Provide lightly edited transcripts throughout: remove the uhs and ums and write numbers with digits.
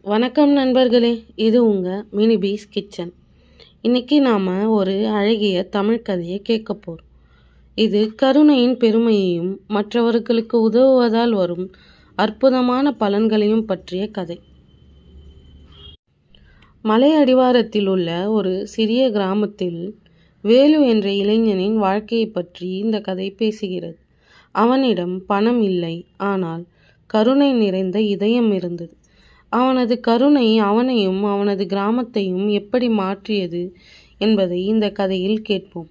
வணக்கம் நண்பர்களே, இது உங்கள் மினிபீஸ் கிச்சன். இன்றைக்கி நாம் ஒரு அழகிய தமிழ் கதையை கேட்க போகிறோம். இது கருணையின் பெருமையையும் மற்றவர்களுக்கு உதவுவதால் வரும் அற்புதமான பலன்களையும் பற்றிய கதை. மலை அடிவாரத்தில் உள்ள ஒரு சிறிய கிராமத்தில் வேலு என்ற இளைஞனின் வாழ்க்கையை பற்றி இந்த கதை பேசுகிறது. அவனிடம் பணம் இல்லை, ஆனால் கருணை நிறைந்த இதயம் இருந்தது. அவனது கருணை அவனையும் அவனது கிராமத்தையும் எப்படி மாற்றியது என்பதை இந்த கதையில் கேட்போம்.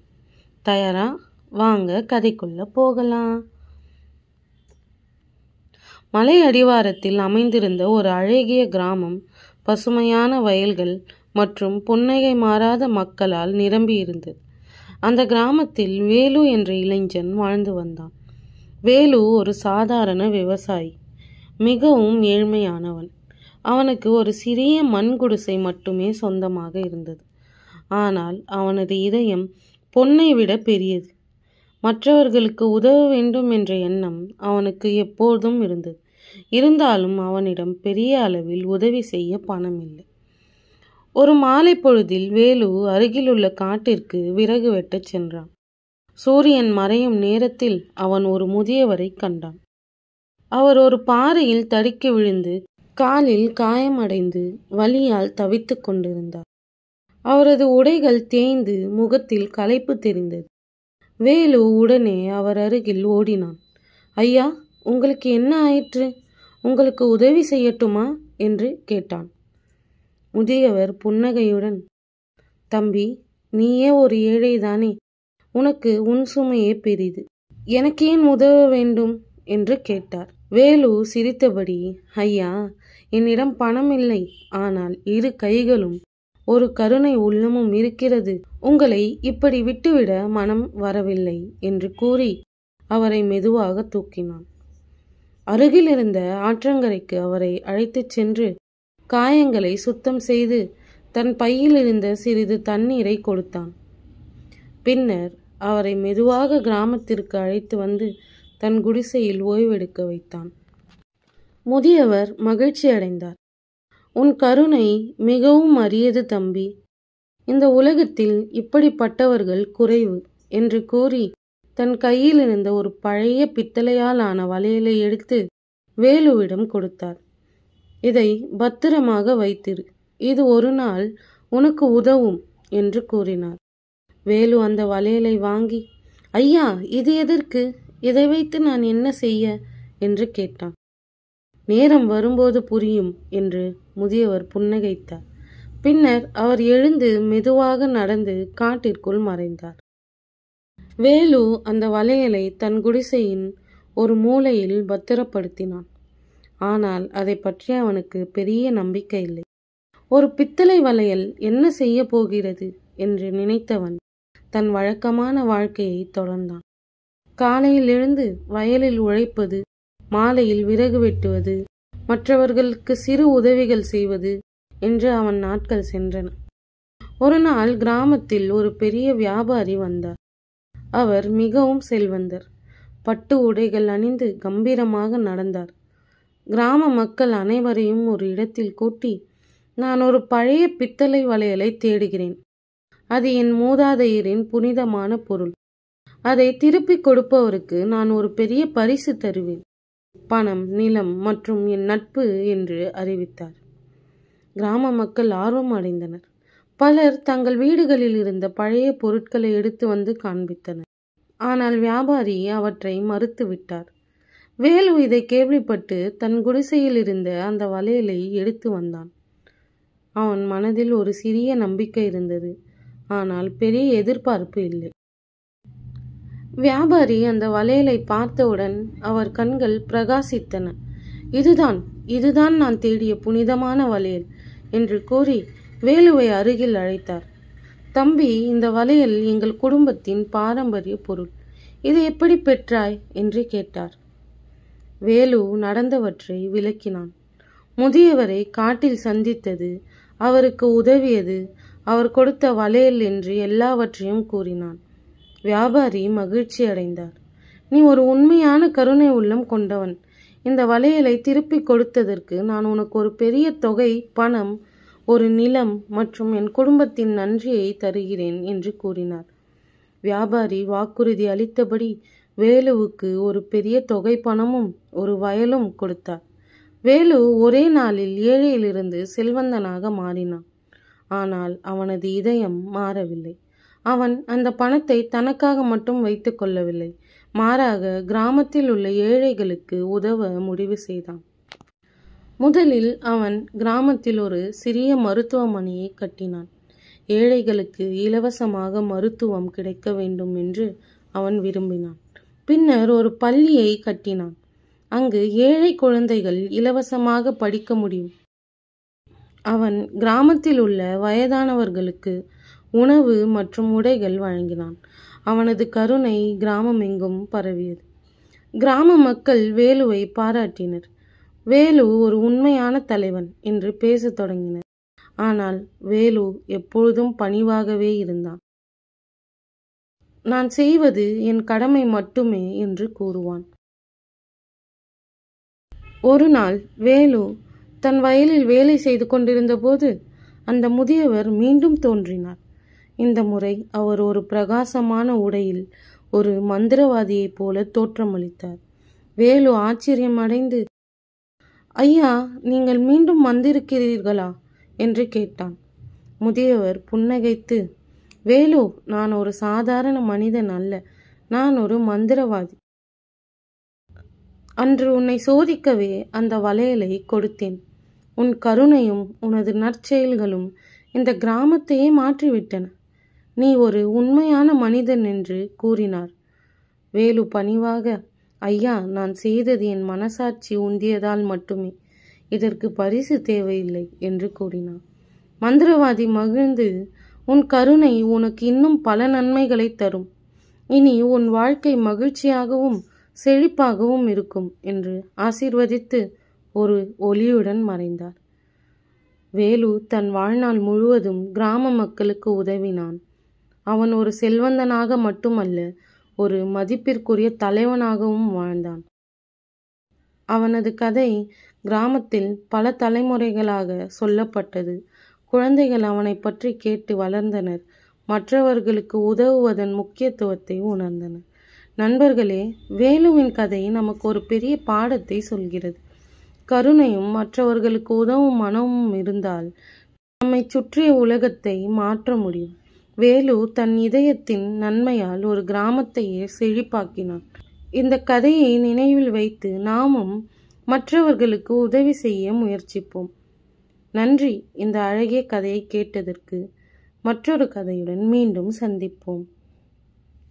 தயாரா? வாங்க கதைக்குள்ள போகலாம். மலை அடிவாரத்தில் அமைந்திருந்த ஒரு அழகிய கிராமம் பசுமையான வயல்கள் மற்றும் புன்னகை மாறாத மக்களால் நிரம்பி இருந்தது. அந்த கிராமத்தில் வேலு என்ற இளைஞன் வாழ்ந்து வந்தான். வேலு ஒரு சாதாரண விவசாயி, மிகவும் ஏழ்மையானவன். அவனுக்கு ஒரு சிறிய மண் குடிசை மட்டுமே சொந்தமாக இருந்தது. ஆனால் அவனது இதயம் பொன்னை விட பெரியது. மற்றவர்களுக்கு உதவ வேண்டும் என்ற எண்ணம் அவனுக்கு எப்போதும் இருந்தது. இருந்தாலும் அவனிடம் பெரிய அளவில் உதவி செய்ய பணம் இல்லை. ஒரு மாலை பொழுதில் வேலு அருகிலுள்ள காட்டிற்கு விறகு வெட்டச் சென்றான். சூரியன் மறையும் நேரத்தில் அவன் ஒரு முதியவரை கண்டான். அவர் ஒரு பாறையில் தடுக்கி விழுந்து காலில் காயமடைந்து வலியால் தவித்து கொண்டிருந்தார். அவரது உடைகள் தேய்ந்து முகத்தில் களைப்பு தெரிந்தது. வேலு உடனே அவர் அருகில் ஓடினான். ஐயா, உங்களுக்கு என்ன ஆயிற்று? உங்களுக்கு உதவி செய்யட்டுமா என்று கேட்டான். முதியவர் புன்னகையுடன், தம்பி, நீயே ஒரு ஏழைதானே, உனக்கு உன் சுமையே பெரிது, எனக்கு ஏன் உதவ வேண்டும் என்று கேட்டார். வேலு சிரித்தபடி, ஐயா, என்னிடம் பணம் இல்லை, ஆனால் இரு கைகளும் ஒரு கருணை உள்ளமும் இருக்கிறது. உங்களை இப்படி விட்டுவிட மனம் வரவில்லை என்று கூறி அவரை மெதுவாக தூக்கினான். அருகில் இருந்த ஆற்றங்கரைக்கு அவரை அழைத்துச் சென்று காயங்களை சுத்தம் செய்து தன் பையில் இருந்த சிறிது தண்ணீரை கொடுத்தான். பின்னர் அவரை மெதுவாக கிராமத்திற்கு அழைத்து வந்து தன் குடிசையில் ஓய்வெடுக்க வைத்தான். முதியவர் மகிழ்ச்சி அடைந்தார். உன் கருணை மிகவும் அரியது தம்பி. இந்த உலகத்தில் இப்படிப்பட்டவர்கள் குறைவு என்று கூறி தன் கையில் இருந்த ஒரு பழைய பித்தளையால் ஆன வளையலை எடுத்து வேலுவிடம் கொடுத்தார். இதை பத்திரமாக வைத்திரு, இது ஒரு நாள் உனக்கு உதவும் என்று கூறினார். வேலு அந்த வளையலை வாங்கி, ஐயா, இது எதற்கு? இதை வைத்து நான் என்ன செய்ய என்று கேட்டான். நேரம் வரும்போது புரியும் என்று முதியவர் புன்னகைத்தார். பின்னர் அவர் எழுந்து மெதுவாக நடந்து காட்டிற்குள் மறைந்தார். வேலு அந்த வளையலை தன் குடிசையின் ஒரு மூலையில் பத்திரப்படுத்தினான். ஆனால் அதை பற்றி அவனுக்கு பெரிய நம்பிக்கை இல்லை. ஒரு பித்தளை வளையல் என்ன செய்ய போகிறது என்று நினைத்தவன் தன் வழக்கமான வாழ்க்கையை தொடர்ந்தான். காலையில் எழுந்து வயலில் உழைப்பது, மாலையில் விறகு வெட்டுவது, மற்றவர்களுக்கு சிறு உதவிகள் செய்வது என்று அவன் நாட்கள் சென்றன. ஒரு நாள் கிராமத்தில் ஒரு பெரிய வியாபாரி வந்தார். அவர் மிகவும் செல்வந்தர். பட்டு உடைகள் அணிந்து கம்பீரமாக நடந்தார். கிராம மக்கள் அனைவரையும் ஒரு இடத்தில் கூட்டி, நான் ஒரு பழைய பித்தளை வளையலை தேடுகிறேன். அது என் மூதாதையரின் புனிதமான பொருள். அதை திருப்பிக் கொடுப்பவருக்கு நான் ஒரு பெரிய பரிசு தருவேன், பணம், நிலம் மற்றும் என் நட்பு என்று அறிவித்தார். கிராம மக்கள் ஆர்வம் அடைந்தனர். பலர் தங்கள் வீடுகளில் இருந்த பழைய பொருட்களை எடுத்து வந்து காண்பித்தனர். ஆனால் வியாபாரி அவற்றை மறுத்துவிட்டார். வேலு இதை கேள்விப்பட்டு தன் குடிசையில் இருந்த அந்த வளையலை எடுத்து வந்தான். அவன் மனதில் ஒரு சிறிய நம்பிக்கை இருந்தது, ஆனால் பெரிய எதிர்பார்ப்பு இல்லை. வியாபாரி அந்த வளையலை பார்த்தவுடன் அவர் கண்கள் பிரகாசித்தன. இதுதான் நான் தேடிய புனிதமான வளையல் என்று கூறி வேலுவை அருகில் அழைத்தார். தம்பி, இந்த வளையல் எங்கள் குடும்பத்தின் பாரம்பரிய பொருள். இதை எப்படி பெற்றாய் என்று கேட்டார். வேலு நடந்தவற்றை விளக்கினான். முதியவரை காட்டில் சந்தித்தது, அவருக்கு உதவியது, அவர் கொடுத்த வளையல் என்று எல்லாவற்றையும் கூறினான். வியாபாரி மகிழ்ச்சி அடைந்தார். நீ ஒரு உண்மையான கருணை உள்ளம் கொண்டவன். இந்த வளையலை திருப்பி கொடுத்ததற்கு நான் உனக்கு ஒரு பெரிய தொகை பணம், ஒரு நிலம் மற்றும் என் குடும்பத்தின் நன்றியை தருகிறேன் என்று கூறினார். வியாபாரி வாக்குறுதி அளித்தபடி வேலுவுக்கு ஒரு பெரிய தொகை பணமும் ஒரு வயலும் கொடுத்தார். வேலு ஒரே நாளில் ஏழையிலிருந்து செல்வந்தனாக மாறினான். ஆனால் அவனது இதயம் மாறவில்லை. அவன் அந்த பணத்தை தனக்காக மட்டும் வைத்து கொள்ளவில்லை, மாறாக கிராமத்தில் உள்ள ஏழைகளுக்கு உதவ முடிவு செய்தான். முதலில் அவன் கிராமத்தில் ஒரு சிறிய மருத்துவமனையை கட்டினான். ஏழைகளுக்கு இலவசமாக மருத்துவம் கிடைக்க வேண்டும் என்று அவன் விரும்பினான். பின்னர் ஒரு பள்ளியை கட்டினான். அங்கு ஏழை குழந்தைகள் இலவசமாக படிக்க முடியும். அவன் கிராமத்தில் உள்ள வயதானவர்களுக்கு உணவு மற்றும் உடைகள் வழங்கினான். அவனது கருணை கிராமமெங்கும் பரவியது. கிராம மக்கள் வேலுவை பாராட்டினர். வேலு ஒரு உண்மையான தலைவன் என்று பேசத் தொடங்கினர். ஆனால் வேலு எப்பொழுதும் பணிவாகவே இருந்தான். நான் செய்வது என் கடமை மட்டுமே என்று கூறுவான். ஒரு நாள் வேலு தன் வயலில் வேலை செய்து கொண்டிருந்த போது அந்த முதியவர் மீண்டும் தோன்றினார். இந்த முறை அவர் ஒரு பிரகாசமான உடையில் ஒரு மந்திரவாதியைப் போல தோற்றமளித்தார். வேலு ஆச்சரியமடைந்து, ஐயா, நீங்கள் மீண்டும் வந்திருக்கிறீர்களா என்று கேட்டான். முதியவர் புன்னகைத்து, வேலு, நான் ஒரு சாதாரண மனிதன் அல்ல, நான் ஒரு மந்திரவாதி. அன்று உன்னை சோதிக்கவே அந்த வளையலை கொடுத்தேன். உன் கருணையும் உனது நற்செயல்களும் இந்த கிராமத்தையே மாற்றிவிட்டன. நீ ஒரு உண்மையான மனிதன் என்று கூறினார். வேலு பணிவாக, ஐயா, நான் செய்தது என் மனசாட்சி உந்தியதால் மட்டுமே, இதற்கு பரிசு தேவையில்லை என்று கூறினார். மந்திரவாதி மகிழ்ந்து, உன் கருணை உனக்கு இன்னும் பல நன்மைகளை தரும். இனி உன் வாழ்க்கை மகிழ்ச்சியாகவும் செழிப்பாகவும் இருக்கும் என்று ஆசீர்வதித்து ஒரு ஒளியுடன் மறைந்தார். வேலு தன் வாழ்நாள் முழுவதும் கிராம மக்களுக்கு உதவினான். அவன் ஒரு செல்வந்தனாக மட்டுமல்ல, ஒரு மதிப்பிற்குரிய தலைவனாகவும் வாழ்ந்தான். அவனது கதை கிராமத்தில் பல தலைமுறைகளாக சொல்லப்பட்டது. குழந்தைகள் அவனை பற்றி கேட்டு வளர்ந்தனர். மற்றவர்களுக்கு உதவுவதன் முக்கியத்துவத்தை உணர்ந்தனர். நண்பர்களே, வேலுவின் கதை நமக்கு ஒரு பெரிய பாடத்தை சொல்கிறது. கருணையும் மற்றவர்களுக்கு உதவும் மனமும் இருந்தால் நம்மை சுற்றிய உலகத்தை மாற்ற முடியும். வேலு தன் இதயத்தின் நன்மையால் ஒரு கிராமத்தையே செழிப்பாக்கினான். இந்த கதையை நினைவில் வைத்து நாமும் மற்றவர்களுக்கு உதவி செய்ய முயற்சிப்போம். நன்றி இந்த அழகிய கதையை கேட்டதற்கு. மற்றொரு கதையுடன் மீண்டும் சந்திப்போம்.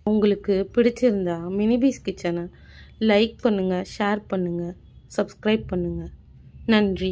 உங்களுக்கு பிடிச்சிருந்தா மினிபீஸ் கிச்சனை லைக் பண்ணுங்கள், ஷேர் பண்ணுங்கள், சப்ஸ்கிரைப் பண்ணுங்கள். நன்றி.